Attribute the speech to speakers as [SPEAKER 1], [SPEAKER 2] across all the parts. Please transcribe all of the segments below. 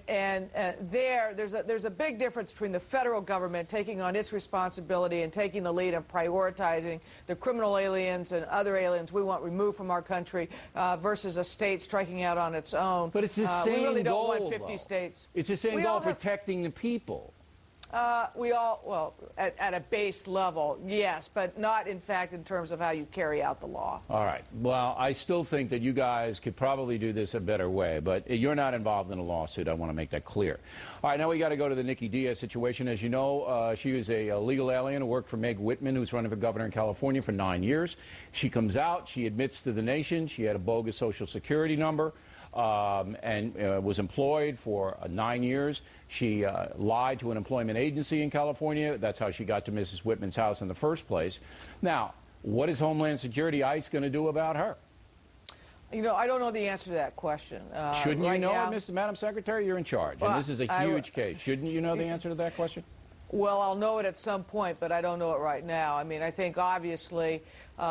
[SPEAKER 1] And there's a big difference between the federal government taking on its responsibility and taking the lead of prioritizing the criminal aliens and other aliens we want removed from our country versus a state striking out on its own.
[SPEAKER 2] But it's the same
[SPEAKER 1] we really
[SPEAKER 2] goal,
[SPEAKER 1] don't want 50 states.
[SPEAKER 2] It's the same goal, protecting the people.
[SPEAKER 1] Well, at a base level, yes, but not, in fact, in terms of how you carry out the law.
[SPEAKER 2] All right. Well, I still think that you guys could probably do this a better way, but you're not involved in a lawsuit. I want to make that clear. All right, now we got to go to the Nikki Diaz situation. As you know, she was a legal alien who worked for Meg Whitman, who's running for governor in California for 9 years. She comes out. She admits to the nation she had a bogus Social Security number. And was employed for 9 years. She lied to an employment agency in California. That's how she got to Mrs. Whitman's house in the first place. Now, what is Homeland Security, ICE, going to do about her?
[SPEAKER 1] You know, I don't know the answer to that question.
[SPEAKER 2] Shouldn't you know it, Madam Secretary? You're in charge, and this is a huge case. Shouldn't you know the answer to that question?
[SPEAKER 1] Well, I'll know it at some point, but I don't know it right now. I mean, I think obviously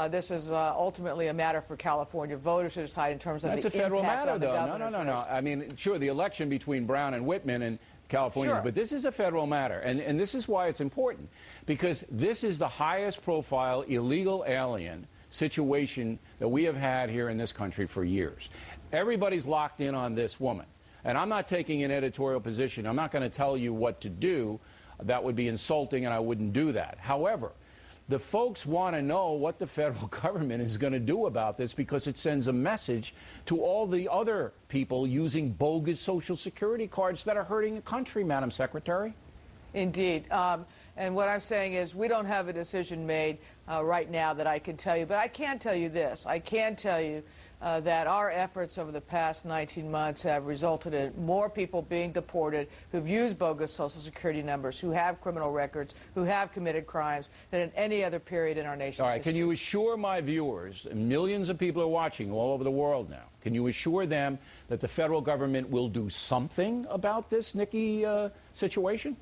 [SPEAKER 1] this is ultimately a matter for California voters to decide in terms of the impact on the governor's race. That's a federal matter, though. No. I mean, sure, the election between Brown and Whitman in California, sure. But this is a federal matter, and this is why it's important, because this is the highest profile illegal alien situation that we have had here in this country for years. Everybody's locked in on this woman, and I'm not taking an editorial position. I'm not going to tell you what to do. That would be insulting, and I wouldn't do that. However, the folks want to know what the federal government is going to do about this, because it sends a message to all the other people using bogus Social Security cards that are hurting the country, Madam Secretary. Indeed. And what I'm saying is we don't have a decision made right now that I can tell you. But I can tell you this. I can tell you that our efforts over the past 19 months have resulted in more people being deported who've used bogus Social Security numbers, who have criminal records, who have committed crimes, than in any other period in our nation's history.
[SPEAKER 2] All right, can you assure my viewers, and millions of people are watching all over the world now, can you assure them that the federal government will do something about this Nikki situation?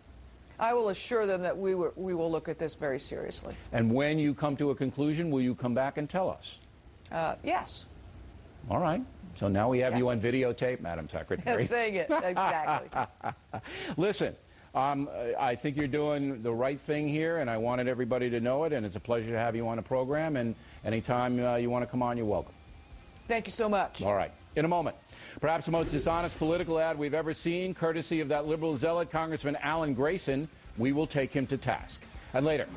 [SPEAKER 1] I will assure them that we will look at this very seriously.
[SPEAKER 2] And when you come to a conclusion, will you come back and tell us?
[SPEAKER 1] Yes.
[SPEAKER 2] All right. So now we have you on videotape, Madam Secretary.
[SPEAKER 1] Saying it, exactly.
[SPEAKER 2] Listen, I think you're doing the right thing here, and I wanted everybody to know it, and it's a pleasure to have you on the program, and anytime you want to come on, you're welcome.
[SPEAKER 1] Thank you so much.
[SPEAKER 2] All right. In a moment, perhaps the most dishonest political ad we've ever seen, courtesy of that liberal zealot, Congressman Alan Grayson. We will take him to task. And later,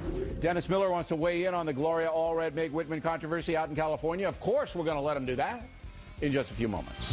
[SPEAKER 2] Dennis Miller wants to weigh in on the Gloria Allred Meg Whitman controversy out in California. Of course, we're going to let him do that in just a few moments.